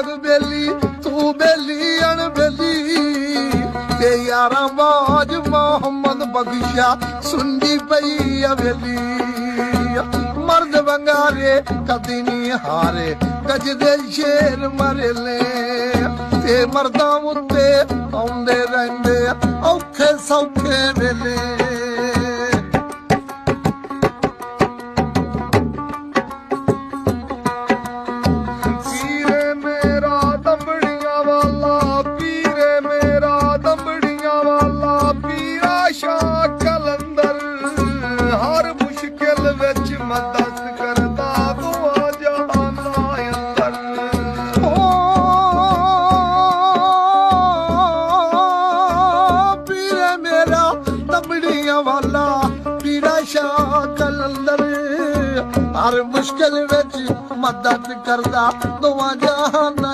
जग बेली तू बेली अणबेली ते यारा बाज मोहम्मद बख्शा सुनदी पई हवेली मर्द बंगारे कदी नहीं हारे गजदे शेर मरेले ते मर्दां उत्ते आउंदे रहिंदे औखे सौखे वेले मदद करदा दुआ जहाना अंदर पीर मेरा तबड़ियां वाला पीरा शाह कलंदर हर मुश्किल विच मदद करदा दुआ जहाना